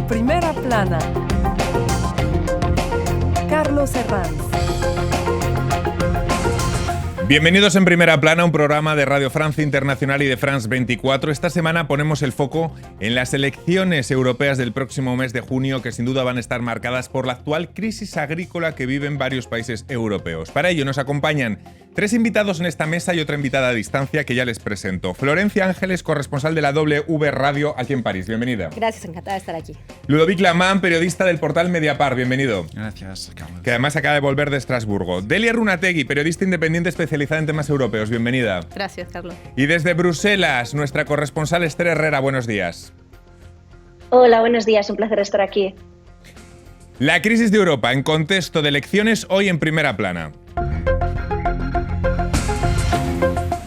Primera plana. Carlos Herranz. Bienvenidos en Primera Plana, un programa de Radio Francia Internacional y de France 24. Esta semana ponemos el foco en las elecciones europeas del próximo mes de junio, que sin duda van a estar marcadas por la actual crisis agrícola que viven varios países europeos. Para ello nos acompañan tres invitados en esta mesa y otra invitada a distancia que ya les presento. Florencia Ángeles, corresponsal de la W Radio aquí en París. Bienvenida. Gracias, encantada de estar aquí. Ludovic Lamán, periodista del portal Mediapart. Bienvenido. Gracias, Carlos. Que además acaba de volver de Estrasburgo. Delia Runategui, periodista independiente especializada en temas europeos. Bienvenida. Gracias, Carlos. Y desde Bruselas, nuestra corresponsal Esther Herrera. Buenos días. Hola, buenos días. Un placer estar aquí. La crisis de Europa en contexto de elecciones hoy en Primera Plana.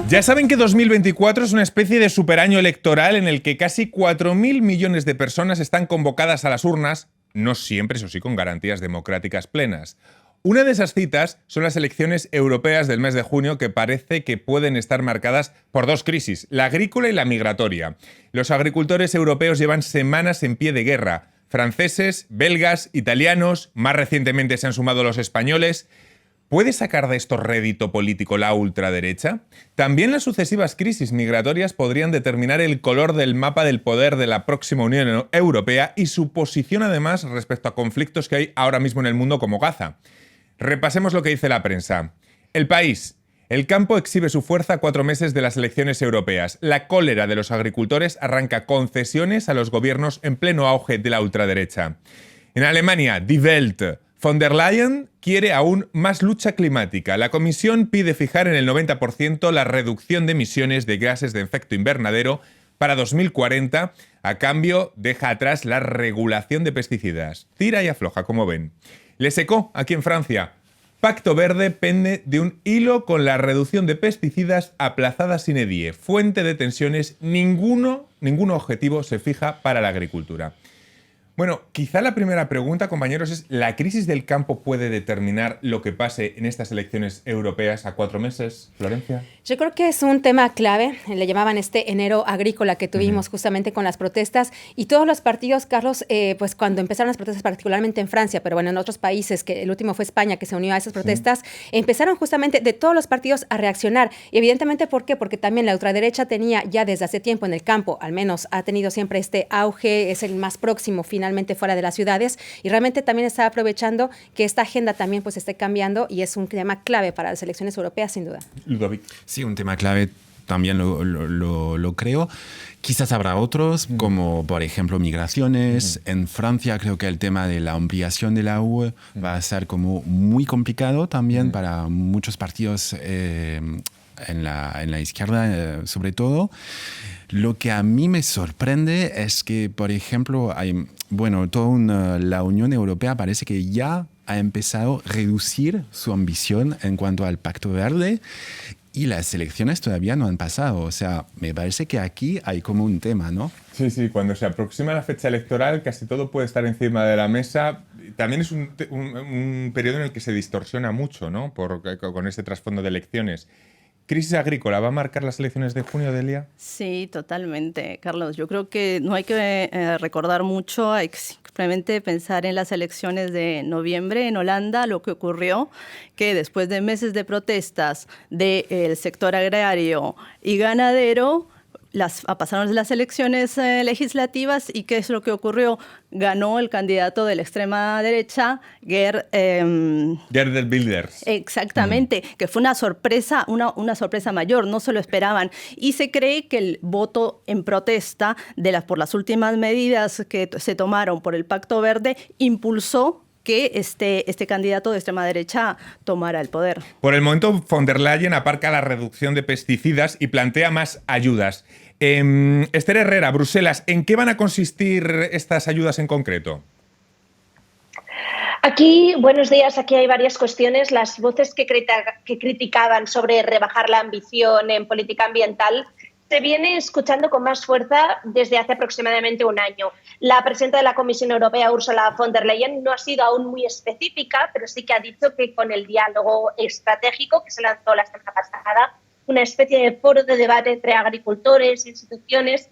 Ya saben que 2024 es una especie de superaño electoral en el que casi 4.000 millones de personas están convocadas a las urnas, no siempre, eso sí, con garantías democráticas plenas. Una de esas citas son las elecciones europeas del mes de junio, que parece que pueden estar marcadas por dos crisis, la agrícola y la migratoria. Los agricultores europeos llevan semanas en pie de guerra. Franceses, belgas, italianos, más recientemente se han sumado los españoles. ¿Puede sacar de esto rédito político la ultraderecha? También las sucesivas crisis migratorias podrían determinar el color del mapa del poder de la próxima Unión Europea y su posición además respecto a conflictos que hay ahora mismo en el mundo como Gaza. Repasemos lo que dice la prensa. El País. El campo exhibe su fuerza a 4 meses de las elecciones europeas. La cólera de los agricultores arranca concesiones a los gobiernos en pleno auge de la ultraderecha. En Alemania, Die Welt. Von der Leyen quiere aún más lucha climática. La Comisión pide fijar en el 90% la reducción de emisiones de gases de efecto invernadero para 2040. A cambio, deja atrás la regulación de pesticidas. Tira y afloja, como ven. Les Echos, aquí en Francia. Pacto Verde pende de un hilo con la reducción de pesticidas aplazada sine die. Fuente de tensiones, ningún objetivo se fija para la agricultura. Bueno, quizá la primera pregunta, compañeros, es ¿la crisis del campo puede determinar lo que pase en estas elecciones europeas a 4 meses? Florencia. Yo creo que es un tema clave, le llamaban este enero agrícola que tuvimos justamente con las protestas y todos los partidos, Carlos, pues cuando empezaron las protestas, particularmente en Francia, pero bueno, en otros países, que el último fue España, que se unió a esas protestas, empezaron justamente de todos los partidos a reaccionar. Y evidentemente, ¿por qué? Porque también la ultraderecha tenía ya desde hace tiempo en el campo, al menos ha tenido siempre este auge, es el más próximo finalmente fuera de las ciudades y realmente también está aprovechando que esta agenda también pues esté cambiando y es un tema clave para las elecciones europeas, sin duda. Ludovic. Sí, un tema clave también lo creo. Quizás habrá otros, como por ejemplo migraciones. En Francia creo que el tema de la ampliación de la UE va a ser como muy complicado también para muchos partidos en la izquierda, sobre todo. Lo que a mí me sorprende es que, por ejemplo, la Unión Europea parece que ya ha empezado a reducir su ambición en cuanto al Pacto Verde y las elecciones todavía no han pasado. O sea, me parece que aquí hay como un tema, ¿no? Sí, cuando se aproxima la fecha electoral casi todo puede estar encima de la mesa. También es un periodo en el que se distorsiona mucho, ¿no? Con ese trasfondo de elecciones. ¿Crisis agrícola va a marcar las elecciones de junio, Delia? Sí, totalmente, Carlos. Yo creo que no hay que recordar mucho, hay que simplemente pensar en las elecciones de noviembre en Holanda, lo que ocurrió, que después de meses de protestas del sector agrario y ganadero, pasaron las elecciones legislativas y ¿qué es lo que ocurrió? Ganó el candidato de la extrema derecha, Geert Wilders. Exactamente, que fue una sorpresa mayor, no se lo esperaban. Y se cree que el voto en protesta por las últimas medidas que se tomaron por el Pacto Verde impulsó que este candidato de extrema derecha tomara el poder. Por el momento, von der Leyen aparca la reducción de pesticidas y plantea más ayudas. Esther Herrera, Bruselas, ¿en qué van a consistir estas ayudas en concreto? Aquí, buenos días, aquí hay varias cuestiones. Las voces que criticaban sobre rebajar la ambición en política ambiental se viene escuchando con más fuerza desde hace aproximadamente un año. La presidenta de la Comisión Europea, Ursula von der Leyen, no ha sido aún muy específica, pero sí que ha dicho que con el diálogo estratégico que se lanzó la semana pasada, una especie de foro de debate entre agricultores e instituciones,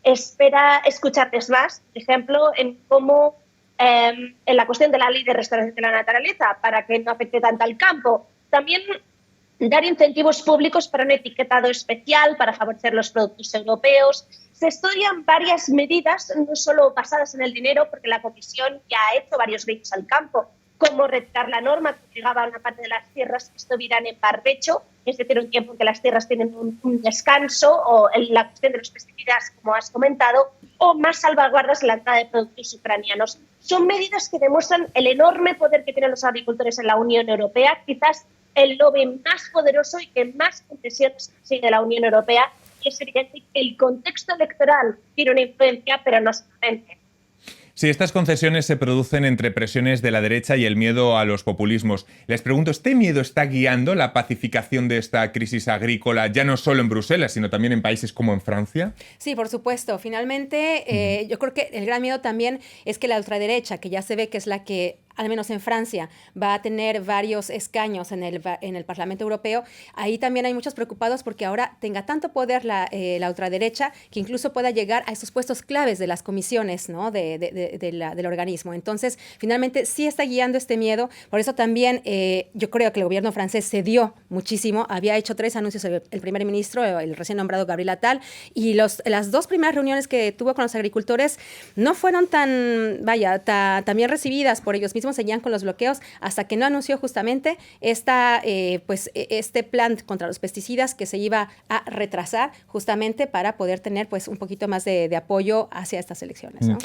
espera escucharles más, por ejemplo, en cómo en la cuestión de la ley de restauración de la naturaleza, para que no afecte tanto al campo. También dar incentivos públicos para un etiquetado especial, para favorecer los productos europeos. Se estudian varias medidas, no solo basadas en el dinero, porque la Comisión ya ha hecho varios gritos al campo, como retirar la norma que obligaba a una parte de las tierras que estuvieran en barbecho, es decir, un tiempo en que las tierras tienen un descanso, o la cuestión de los pesticidas, como has comentado, o más salvaguardas en la entrada de productos ucranianos. Son medidas que demuestran el enorme poder que tienen los agricultores en la Unión Europea, quizás el lobby más poderoso y que más concesiones sigue la Unión Europea. Y es evidente que el contexto electoral tiene una influencia, pero no solamente. Si estas concesiones se producen entre presiones de la derecha y el miedo a los populismos, les pregunto, ¿este miedo está guiando la pacificación de esta crisis agrícola, ya no solo en Bruselas, sino también en países como en Francia? Sí, por supuesto. Finalmente, yo creo que el gran miedo también es que la ultraderecha, que ya se ve que es la que, al menos en Francia, va a tener varios escaños en el Parlamento Europeo, ahí también hay muchos preocupados porque ahora tenga tanto poder la ultraderecha que incluso pueda llegar a esos puestos claves de las comisiones, ¿no? del organismo. Entonces, finalmente sí está guiando este miedo. Por eso también yo creo que el gobierno francés cedió muchísimo. Había hecho 3 anuncios el primer ministro, el recién nombrado Gabriel Attal, y las 2 primeras reuniones que tuvo con los agricultores no fueron tan bien recibidas por ellos mismos. Seguían con los bloqueos hasta que no anunció justamente este plan contra los pesticidas que se iba a retrasar justamente para poder tener pues un poquito más de apoyo hacia estas elecciones, ¿no?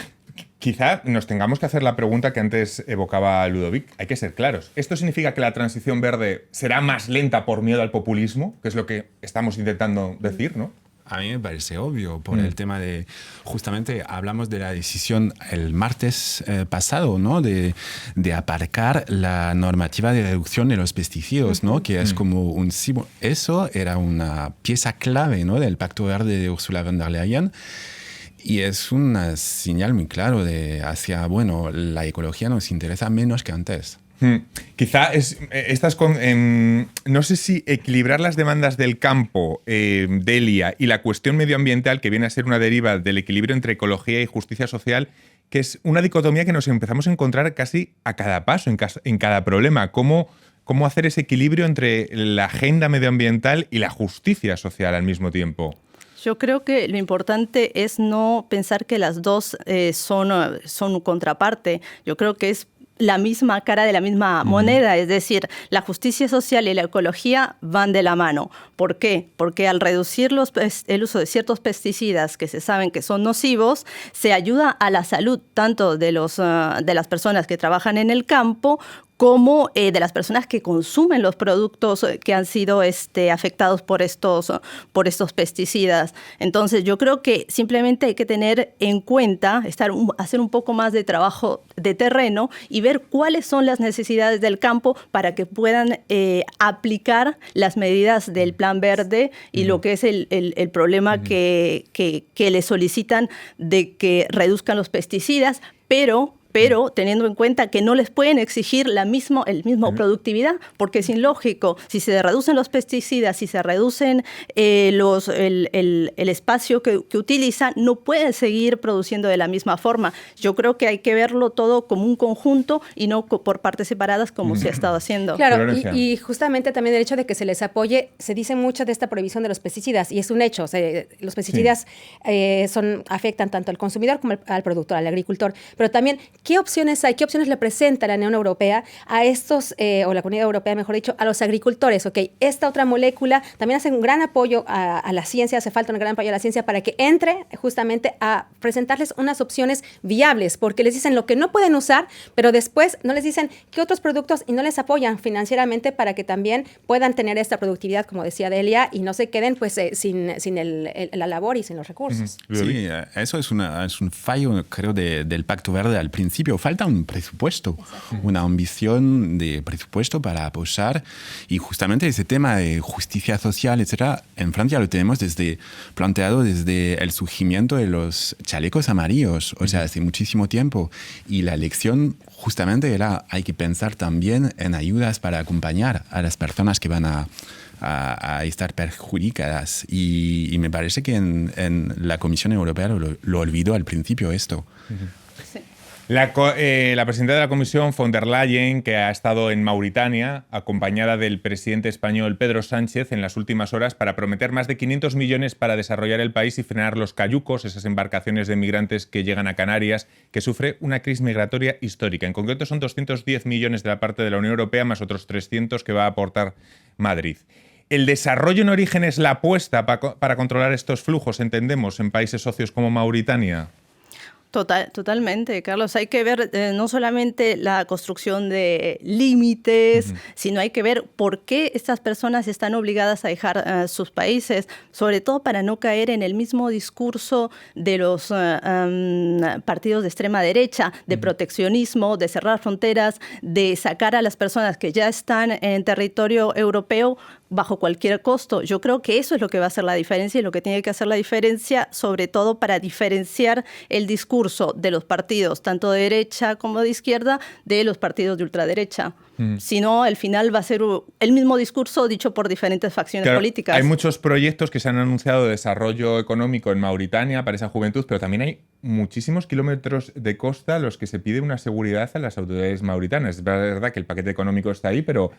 Quizá nos tengamos que hacer la pregunta que antes evocaba Ludovic. Hay que ser claros. ¿Esto significa que la transición verde será más lenta por miedo al populismo? Que es lo que estamos intentando decir, ¿no? A mí me parece obvio por el tema de, justamente hablamos de la decisión el martes pasado, ¿no? De aparcar la normativa de reducción de los pesticidas, ¿no? Que es como eso era una pieza clave, ¿no? Del Pacto Verde de Ursula von der Leyen. Y es una señal muy clara de la ecología nos interesa menos que antes. Quizá no sé si equilibrar las demandas del campo, Delia, y la cuestión medioambiental, que viene a ser una deriva del equilibrio entre ecología y justicia social, que es una dicotomía que nos empezamos a encontrar casi a cada paso, en cada problema. ¿Cómo hacer ese equilibrio entre la agenda medioambiental y la justicia social al mismo tiempo? Yo creo que lo importante es no pensar que las dos son contraparte. Yo creo que es la misma cara de la misma moneda, es decir, la justicia social y la ecología van de la mano. ¿Por qué? Porque al reducir el uso de ciertos pesticidas que se saben que son nocivos, se ayuda a la salud tanto de las personas que trabajan en el campo como de las personas que consumen los productos que han sido afectados por estos pesticidas. Entonces, yo creo que simplemente hay que tener en cuenta, hacer un poco más de trabajo de terreno y ver cuáles son las necesidades del campo para que puedan aplicar las medidas del Plan Verde y lo que es el problema que le solicitan de que reduzcan los pesticidas, pero teniendo en cuenta que no les pueden exigir el mismo productividad, porque es ilógico. Si se reducen los pesticidas, si se reducen el espacio que utilizan, no pueden seguir produciendo de la misma forma. Yo creo que hay que verlo todo como un conjunto y no por partes separadas como se ha estado haciendo. Claro, y justamente también el hecho de que se les apoye, se dice mucho de esta prohibición de los pesticidas, y es un hecho. O sea, los pesticidas afectan tanto al consumidor como al productor, al agricultor, pero también ¿qué opciones hay? ¿Qué opciones le presenta la Unión Europea a estos, o la Comunidad Europea, mejor dicho, a los agricultores? Okay, esta otra molécula también hace un gran apoyo a la ciencia, hace falta un gran apoyo a la ciencia para que entre justamente a presentarles unas opciones viables, porque les dicen lo que no pueden usar, pero después no les dicen qué otros productos y no les apoyan financieramente para que también puedan tener esta productividad, como decía Delia, y no se queden pues sin la labor y sin los recursos. Sí, eso es un fallo, creo, del Pacto Verde al principio. Falta un presupuesto, una ambición de presupuesto para apoyar, y justamente ese tema de justicia social, etcétera, en Francia lo tenemos planteado desde el surgimiento de los chalecos amarillos, o sea, hace muchísimo tiempo, y la elección justamente hay que pensar también en ayudas para acompañar a las personas que van a a estar perjudicadas. Y me parece que en la Comisión Europea lo olvidó al principio esto. La presidenta de la Comisión, von der Leyen, que ha estado en Mauritania, acompañada del presidente español Pedro Sánchez, en las últimas horas para prometer más de 500 millones para desarrollar el país y frenar los cayucos, esas embarcaciones de migrantes que llegan a Canarias, que sufre una crisis migratoria histórica. En concreto son 210 millones de la parte de la Unión Europea, más otros 300 que va a aportar Madrid. El desarrollo en origen es la apuesta para controlar estos flujos, entendemos, en países socios como Mauritania. Totalmente, Carlos. Hay que ver no solamente la construcción de límites, sino hay que ver por qué estas personas están obligadas a dejar sus países, sobre todo para no caer en el mismo discurso de los partidos de extrema derecha, de proteccionismo, de cerrar fronteras, de sacar a las personas que ya están en territorio europeo bajo cualquier costo. Yo creo que eso es lo que va a hacer la diferencia y lo que tiene que hacer la diferencia, sobre todo para diferenciar el discurso de los partidos, tanto de derecha como de izquierda, de los partidos de ultraderecha. Si no, al final va a ser el mismo discurso dicho por diferentes facciones políticas. Hay muchos proyectos que se han anunciado de desarrollo económico en Mauritania para esa juventud, pero también hay muchísimos kilómetros de costa a los que se pide una seguridad a las autoridades mauritanas. Es verdad que el paquete económico está ahí, pero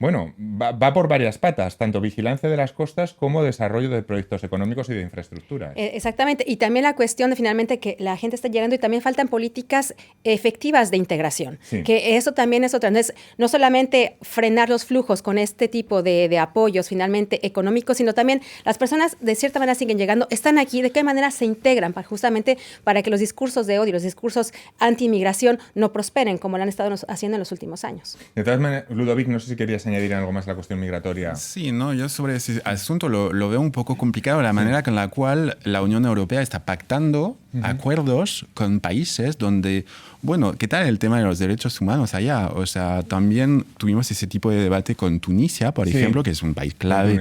bueno, va por varias patas, tanto vigilancia de las costas como desarrollo de proyectos económicos y de infraestructuras. Exactamente, y también la cuestión de finalmente que la gente está llegando y también faltan políticas efectivas de integración, que eso también es otra. Entonces, no solamente frenar los flujos con este tipo de apoyos finalmente económicos, sino también las personas de cierta manera siguen llegando, están aquí, de qué manera se integran justamente para que los discursos de odio, los discursos anti-inmigración no prosperen como lo han estado haciendo en los últimos años. De todas maneras, Ludovic, no sé si querías añadir algo más a la cuestión migratoria. Sí, no, yo sobre ese asunto lo veo un poco complicado, la manera con la cual la Unión Europea está pactando acuerdos con países donde, bueno, ¿qué tal el tema de los derechos humanos allá? O sea, también tuvimos ese tipo de debate con Tunisia, por ejemplo, que es un país clave.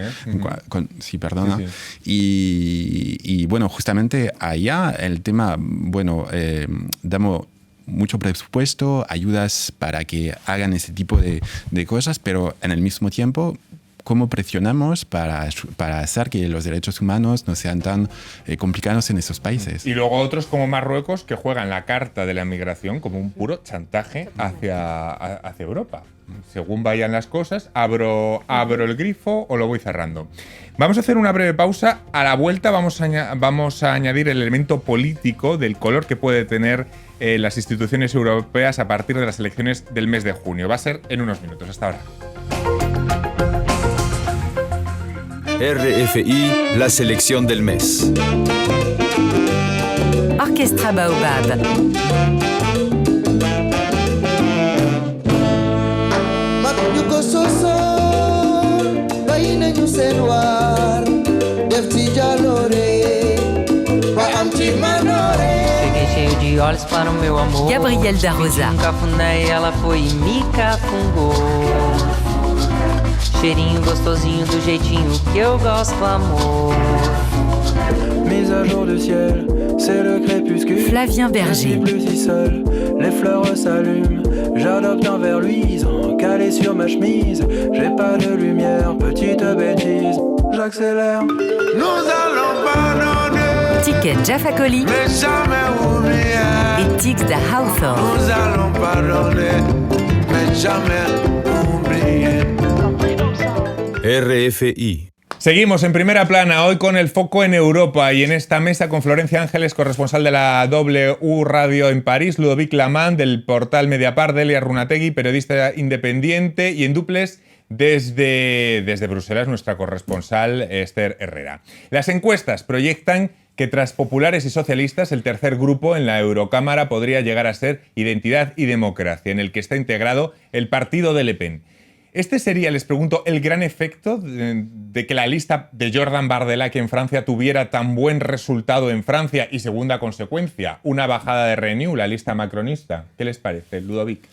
Y bueno, justamente allá el tema, bueno, damos mucho presupuesto, ayudas para que hagan ese tipo de cosas, pero en el mismo tiempo, ¿cómo presionamos para hacer que los derechos humanos no sean tan complicados en esos países? Y luego otros como Marruecos que juegan la carta de la migración como un puro chantaje hacia Europa. Según vayan las cosas, abro el grifo o lo voy cerrando. Vamos a hacer una breve pausa. A la vuelta vamos a añadir el elemento político del color que puede tener las instituciones europeas a partir de las elecciones del mes de junio. Va a ser en unos minutos. Hasta ahora. RFI, la selección del mes. Orchestra Baobab. Cheio de olhos para o meu amor. Gabriel da Rosa. Cafuné, ela foi e me cafungou. Cheirinho gostosinho do jeitinho que eu gosto, amor. Mise à jour du ciel, c'est le crépuscule. Flavien Berger. Je ne suis plus si seul, les fleurs s'allument. J'adopte un verre luisant, calé sur ma chemise. J'ai pas de lumière, petite bêtise. J'accélère. Nous allons pardonner. Ticket Jaffa Coli Mais jamais oublier. et Tix da Hawthorne. Nous allons pardonner, mais jamais oublier. RFI. Seguimos en primera plana hoy con el foco en Europa y en esta mesa con Florencia Ángeles, corresponsal de la W Radio en París, Ludovic Lamán del portal Mediapart, Delia Runategui, periodista independiente, y en duples desde Bruselas nuestra corresponsal Esther Herrera. Las encuestas proyectan que tras populares y socialistas el tercer grupo en la Eurocámara podría llegar a ser Identidad y Democracia, en el que está integrado el partido de Le Pen. ¿Este sería, les pregunto, el gran efecto de que la lista de Jordan Bardella aquí en Francia tuviera tan buen resultado en Francia y, segunda consecuencia, una bajada de Renew, la lista macronista? ¿Qué les parece, Ludovic?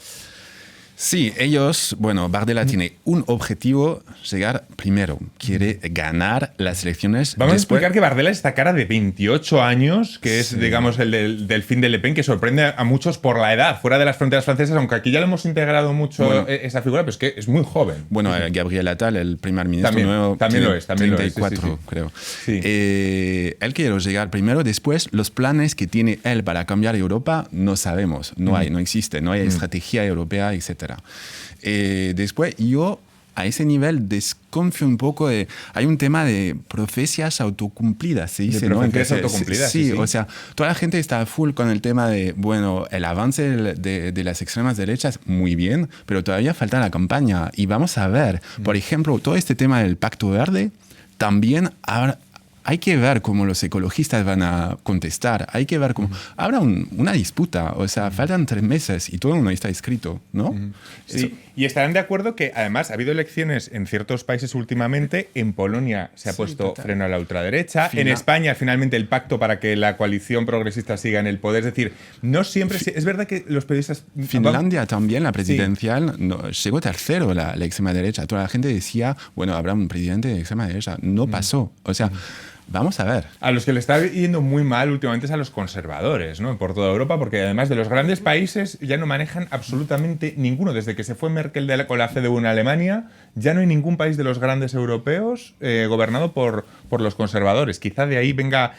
Sí, ellos, bueno, Bardella tiene un objetivo, llegar primero. Quiere ganar las elecciones. Vamos a explicar que Bardella es esta cara de 28 años, que es, digamos, el del fin de Le Pen, que sorprende a muchos por la edad, fuera de las fronteras francesas, aunque aquí ya lo hemos integrado mucho esa figura, pero es que es muy joven. Bueno, Gabriel Attal, el primer ministro también, nuevo, también lo es, 34, sí. creo. Sí. Él quiere llegar primero, después los planes que tiene él para cambiar Europa no sabemos, no existe, no hay estrategia europea, etc. Después yo a ese nivel desconfío un poco de... Hay un tema de profecías autocumplidas, se dice, ¿no? Profecías autocumplidas, sí. O sea, toda la gente está a full con el tema de, bueno, el avance de las extremas derechas, muy bien, pero todavía falta la campaña. Y vamos a ver, por ejemplo, todo este tema del Pacto Verde, también hay que ver cómo los ecologistas van a contestar. Hay que ver cómo... Habrá una disputa. O sea, faltan 3 meses y todo no está escrito, ¿no? Sí, y estarán de acuerdo que, además, ha habido elecciones en ciertos países últimamente. En Polonia se ha puesto freno a la ultraderecha. En España, finalmente, el pacto para que la coalición progresista siga en el poder. Es decir, no siempre... Es verdad que los periodistas... Finlandia también, la presidencial, llegó tercero la extrema derecha. Toda la gente decía, bueno, habrá un presidente de extrema derecha. No pasó. O sea... Vamos a ver. A los que le está yendo muy mal últimamente es a los conservadores, ¿no? Por toda Europa, porque además de los grandes países ya no manejan absolutamente ninguno. Desde que se fue Merkel con la CDU en Alemania, ya no hay ningún país de los grandes europeos gobernado por los conservadores. Quizá de ahí venga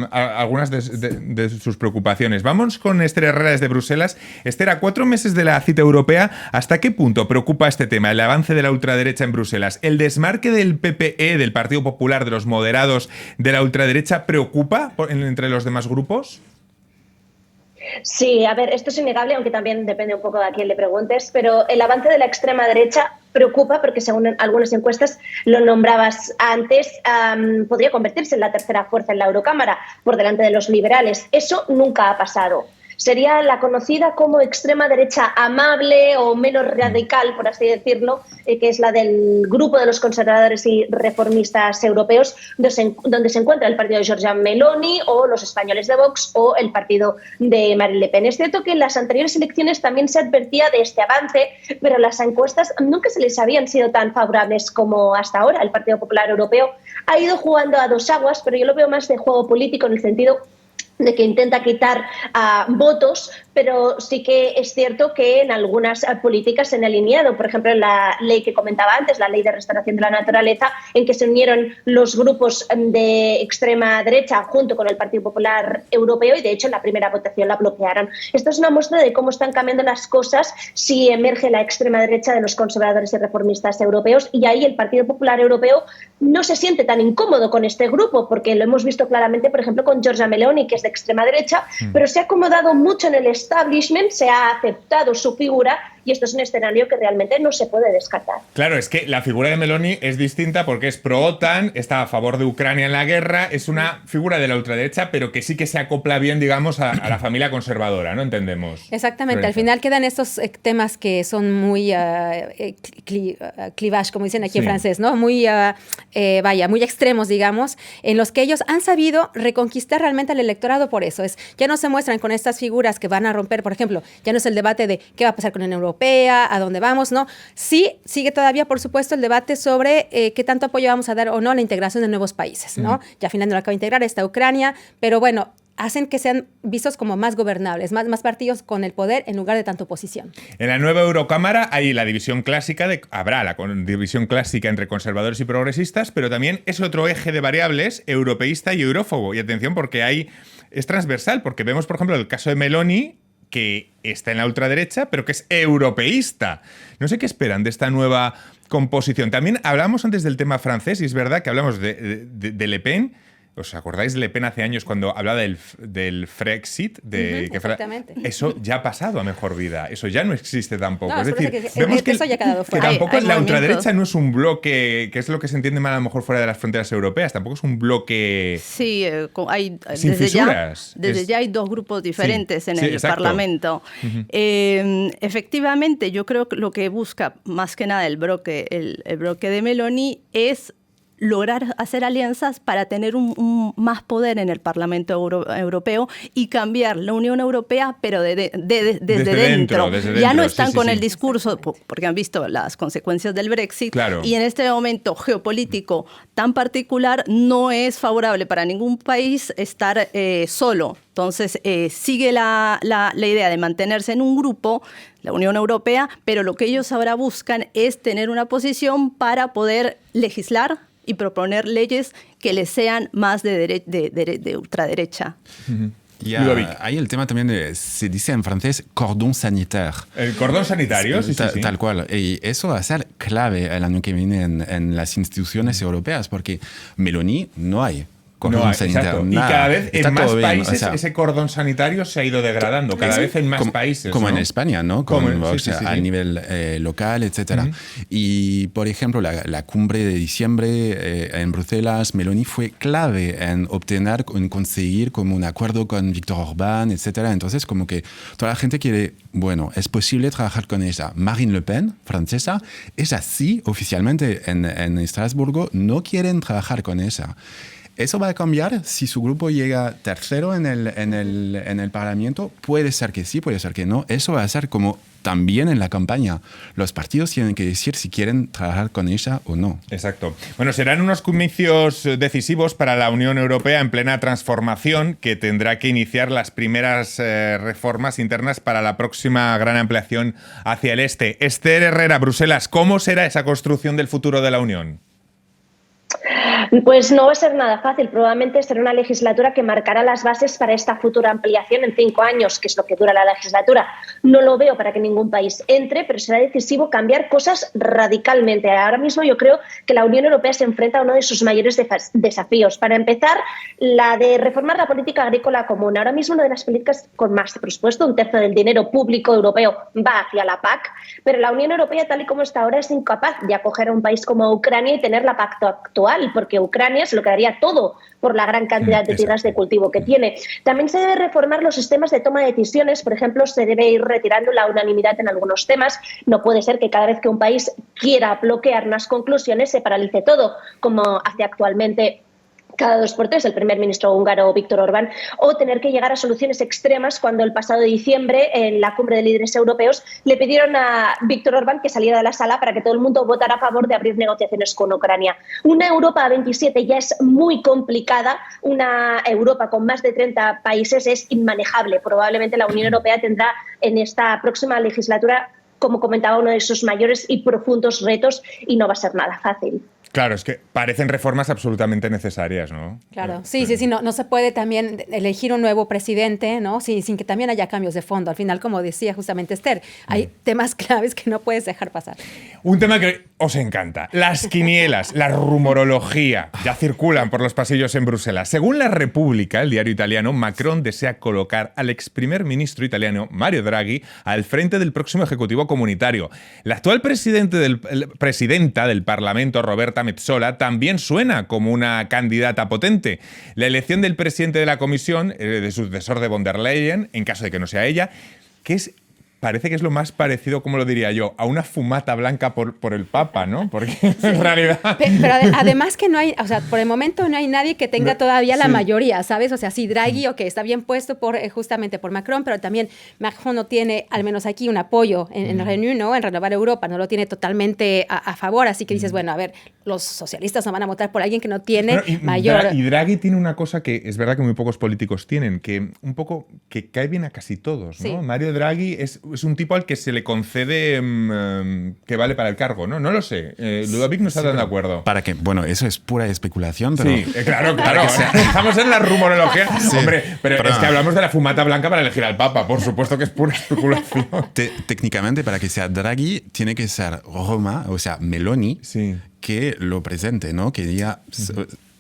algunas de sus preocupaciones. Vamos con Esther Herrera desde Bruselas. Esther, a 4 meses de la cita europea, ¿hasta qué punto preocupa este tema, el avance de la ultraderecha en Bruselas? ¿El desmarque del PPE, del Partido Popular, de los moderados de la ultraderecha, preocupa entre los demás grupos? Sí, a ver, esto es innegable, aunque también depende un poco de a quién le preguntes, pero el avance de la extrema derecha preocupa porque, según algunas encuestas, lo nombrabas antes, podría convertirse en la tercera fuerza en la Eurocámara, por delante de los liberales. Eso nunca ha pasado. Sería la conocida como extrema derecha amable o menos radical, por así decirlo, que es la del grupo de los conservadores y reformistas europeos, donde se encuentra el partido de Giorgia Meloni o los españoles de Vox o el partido de Marine Le Pen. Es cierto que en las anteriores elecciones también se advertía de este avance, pero las encuestas nunca se les habían sido tan favorables como hasta ahora. El Partido Popular Europeo ha ido jugando a 2 aguas, pero yo lo veo más de juego político en el sentido de que intenta quitar votos, pero sí que es cierto que en algunas políticas se han alineado. Por ejemplo, en la ley que comentaba antes, la ley de restauración de la naturaleza, en que se unieron los grupos de extrema derecha junto con el Partido Popular Europeo y, de hecho, en la primera votación la bloquearon. Esto es una muestra de cómo están cambiando las cosas si emerge la extrema derecha de los conservadores y reformistas europeos, y ahí el Partido Popular Europeo no se siente tan incómodo con este grupo, porque lo hemos visto claramente, por ejemplo, con Giorgia Meloni, que es de extrema derecha, pero se ha acomodado mucho en el establishment, se ha aceptado su figura, y esto es un escenario que realmente no se puede descartar. Claro, es que la figura de Meloni es distinta porque es pro-OTAN, está a favor de Ucrania en la guerra, es una figura de la ultraderecha, pero que sí que se acopla bien, digamos, a la familia conservadora, ¿no? Entendemos. Exactamente, al final quedan estos temas que son muy clivage, como dicen aquí en francés, ¿no? Muy, muy extremos, digamos, en los que ellos han sabido reconquistar realmente al electorado por eso. Ya no se muestran con estas figuras que van a romper, por ejemplo, ya no es el debate de qué va a pasar con la Unión Europea, a dónde vamos, ¿no? Sí, sigue todavía, por supuesto, el debate sobre qué tanto apoyo vamos a dar o no a la integración de nuevos países, ¿no? Ya finalmente lo acaba de integrar, está Ucrania, pero bueno, hacen que sean vistos como más gobernables, más partidos con el poder en lugar de tanta oposición. En la nueva Eurocámara hay la división clásica, habrá la división clásica entre conservadores y progresistas, pero también es otro eje de variables, europeísta y eurófobo. Y atención, porque es transversal, porque vemos, por ejemplo, el caso de Meloni, que está en la ultraderecha, pero que es europeísta. No sé qué esperan de esta nueva composición. También hablamos antes del tema francés, y es verdad que hablamos de Le Pen. ¿Os acordáis de Le Pen hace años cuando hablaba del Frexit? Exactamente. Eso ya ha pasado a mejor vida. Eso ya no existe tampoco. No, es decir, vemos que eso ya ha quedado fuera. Que tampoco hay la movimientos. ultraderecha no es un bloque, que es lo que se entiende mal a lo mejor fuera de las fronteras europeas. Tampoco es un bloque Sí, hay sin fisuras. Desde ya hay 2 grupos diferentes en el exacto. Parlamento. Efectivamente, yo creo que lo que busca más que nada el bloque de Meloni es lograr hacer alianzas para tener un más poder en el Parlamento Europeo y cambiar la Unión Europea, pero desde dentro. Ya no están con el discurso, porque han visto las consecuencias del Brexit, claro. Y en este momento geopolítico tan particular no es favorable para ningún país estar solo. Entonces, sigue la idea de mantenerse en un grupo, la Unión Europea, pero lo que ellos ahora buscan es tener una posición para poder legislar y proponer leyes que les sean más de ultraderecha. Y hay el tema también, se dice en francés, cordón sanitaire. El cordón sanitario, sí. Tal cual. Y eso va a ser clave el año que viene en las instituciones europeas, porque Meloni no hay. Cordón sanitario. Y cada vez en más países ese cordón sanitario se ha ido degradando, cada vez en más países. Como ¿no? En España, ¿no? A nivel local, etc. Y, por ejemplo, la cumbre de diciembre en Bruselas, Meloni fue clave en conseguir como un acuerdo con Viktor Orbán, etc. Entonces, como que toda la gente quiere, bueno, es posible trabajar con ella. Marine Le Pen, francesa, ella sí, oficialmente en Estrasburgo, no quieren trabajar con ella. ¿Eso va a cambiar si su grupo llega tercero en el Parlamento? Puede ser que sí, puede ser que no. Eso va a ser como también en la campaña. Los partidos tienen que decir si quieren trabajar con ella o no. Exacto. Bueno, serán unos comicios decisivos para la Unión Europea en plena transformación, que tendrá que iniciar las primeras reformas internas para la próxima gran ampliación hacia el este. Esther Herrera, Bruselas, ¿cómo será esa construcción del futuro de la Unión? Pues no va a ser nada fácil. Probablemente será una legislatura que marcará las bases para esta futura ampliación en 5 años, que es lo que dura la legislatura. No lo veo para que ningún país entre, pero será decisivo cambiar cosas radicalmente. Ahora mismo yo creo que la Unión Europea se enfrenta a uno de sus mayores desafíos. Para empezar, la de reformar la política agrícola común. Ahora mismo una de las políticas con más presupuesto, 1/3 del dinero público europeo va hacia la PAC, pero la Unión Europea, tal y como está ahora, es incapaz de acoger a un país como Ucrania y tener la PAC actual, porque Ucrania se lo quedaría todo por la gran cantidad de tierras de cultivo que tiene. También se debe reformar los sistemas de toma de decisiones. Por ejemplo, se debe ir retirando la unanimidad en algunos temas. No puede ser que cada vez que un país quiera bloquear unas conclusiones se paralice todo, como hace actualmente cada 2x3 el primer ministro húngaro Viktor Orbán, o tener que llegar a soluciones extremas cuando el pasado diciembre en la cumbre de líderes europeos le pidieron a Viktor Orbán que saliera de la sala para que todo el mundo votara a favor de abrir negociaciones con Ucrania. Una Europa a 27 ya es muy complicada, una Europa con más de 30 países es inmanejable. Probablemente la Unión Europea tendrá en esta próxima legislatura, como comentaba, uno de sus mayores y profundos retos, y no va a ser nada fácil. Claro, es que parecen reformas absolutamente necesarias, ¿no? Claro, sí, no se puede también elegir un nuevo presidente, ¿no? Sin que también haya cambios de fondo. Al final, como decía justamente Esther, hay temas claves que no puedes dejar pasar. Un tema que os encanta, las quinielas, la rumorología, ya circulan por los pasillos en Bruselas. Según La República, el diario italiano, Macron desea colocar al ex primer ministro italiano, Mario Draghi, al frente del próximo Ejecutivo Comunitario. La actual presidenta del Parlamento, Roberta Metsola, también suena como una candidata potente. La elección del presidente de la Comisión, de sucesor de von der Leyen, en caso de que no sea ella, parece que es lo más parecido, como lo diría yo, a una fumata blanca por el Papa, ¿no? Porque en realidad... Pero además que no hay, o sea, por el momento no hay nadie que tenga todavía la mayoría, ¿sabes? O sea, sí, Draghi, está bien puesto justamente por Macron, pero también Macron no tiene, al menos aquí, un apoyo en Renew, ¿no? En Renovar Europa, no lo tiene totalmente a favor, así que dices, bueno, a ver, los socialistas no van a votar por alguien que no tiene mayor... Y Draghi tiene una cosa que es verdad que muy pocos políticos tienen, que un poco que cae bien a casi todos, ¿no? Sí. Mario Draghi es un tipo al que se le concede que vale para el cargo, ¿no? No lo sé. Ludovic no está tan de acuerdo. Para que, bueno, eso es pura especulación, pero... Sí, claro. Estamos en la rumorología. Sí, pero es que hablamos de la fumata blanca para elegir al Papa. Por supuesto que es pura especulación. Técnicamente, para que sea Draghi, tiene que ser Roma, o sea, Meloni, que lo presente, ¿no? Que diga...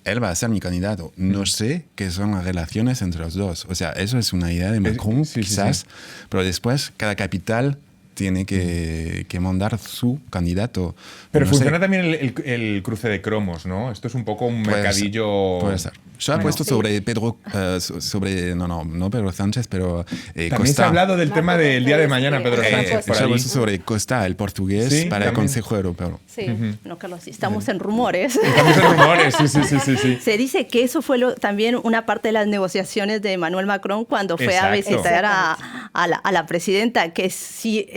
él va a ser mi candidato. No sé qué son las relaciones entre los dos. O sea, eso es una idea de Macron, quizás, pero después cada capital tiene que mandar su candidato. Pero No funciona sé. también el cruce de cromos, ¿no? Esto es un poco un Puede mercadillo... Puede ser. Yo he puesto sobre Pedro, no Pedro Sánchez, pero También Costa. se ha hablado del tema Marco del día de Costa, mañana, sí. Pedro Sánchez. por Yo he ahí. puesto sobre Costa, el portugués, Sí, para el también. Consejo Europeo. Sí, no, Carlos, sí, estamos en rumores. Estamos en rumores, sí. Se dice que eso fue también una parte de las negociaciones de Emmanuel Macron cuando fue a Exacto. visitar a la presidenta, que si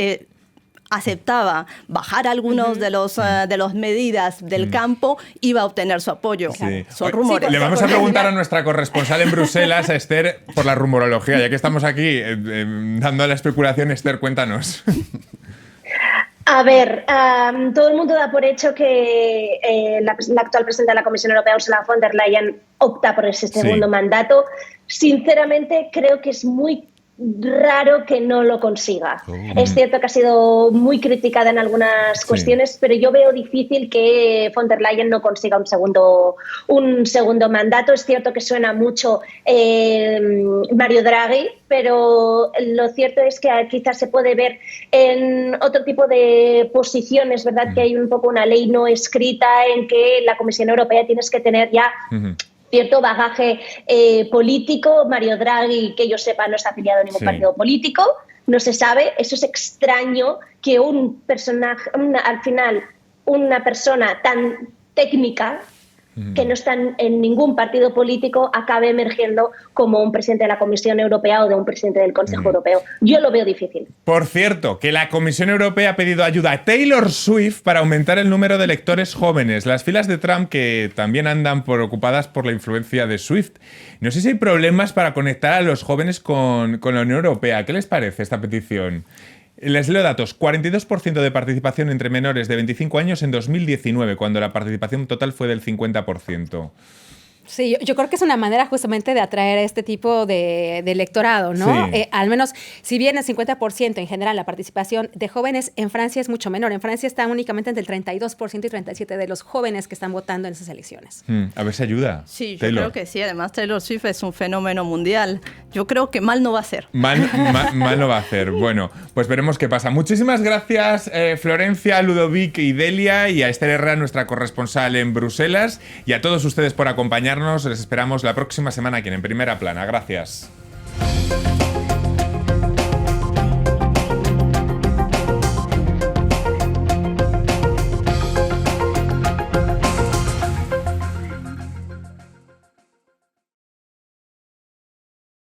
aceptaba bajar algunos de los medidas del campo, iba a obtener su apoyo. Sí. Son rumores. Le vamos a preguntar a nuestra corresponsal en Bruselas, a Esther, por la rumorología. Ya que estamos aquí dando la especulación, Esther, cuéntanos. A ver, todo el mundo da por hecho que la actual presidenta de la Comisión Europea, Ursula von der Leyen, opta por ese segundo mandato. Sinceramente, creo que es muy raro que no lo consiga. Es cierto que ha sido muy criticada en algunas cuestiones, pero yo veo difícil que von der Leyen no consiga un segundo mandato. Es cierto que suena mucho Mario Draghi, pero lo cierto es que quizás se puede ver en otro tipo de posiciones, ¿verdad? Que hay un poco una ley no escrita en que la Comisión Europea tienes que tener ya cierto bagaje político. Mario Draghi, que yo sepa, no está afiliado a ningún partido político, no se sabe. Eso es extraño que un personaje, al final, una persona tan técnica que no está en ningún partido político acabe emergiendo como un presidente de la Comisión Europea o de un presidente del Consejo Europeo. Yo lo veo difícil. Por cierto, que la Comisión Europea ha pedido ayuda a Taylor Swift para aumentar el número de electores jóvenes. Las filas de Trump, que también andan preocupadas por la influencia de Swift. No sé si hay problemas para conectar a los jóvenes con la Unión Europea. ¿Qué les parece esta petición? Les leo datos. 42% de participación entre menores de 25 años en 2019, cuando la participación total fue del 50%. Sí, yo creo que es una manera justamente de atraer a este tipo de electorado, ¿no? Sí. Al menos, si bien el 50% en general la participación de jóvenes, en Francia es mucho menor. En Francia está únicamente entre el 32% y 37% de los jóvenes que están votando en esas elecciones. A ver si ayuda. Sí, yo Taylor. creo que sí. Además, Taylor Swift es un fenómeno mundial. Yo creo que mal no va a ser. Mal no va a hacer. Bueno, pues veremos qué pasa. Muchísimas gracias, Florencia, Ludovic y Delia, y a Esther Herrera, nuestra corresponsal en Bruselas, y a todos ustedes por acompañarnos. Les esperamos la próxima semana aquí en Primera Plana. Gracias.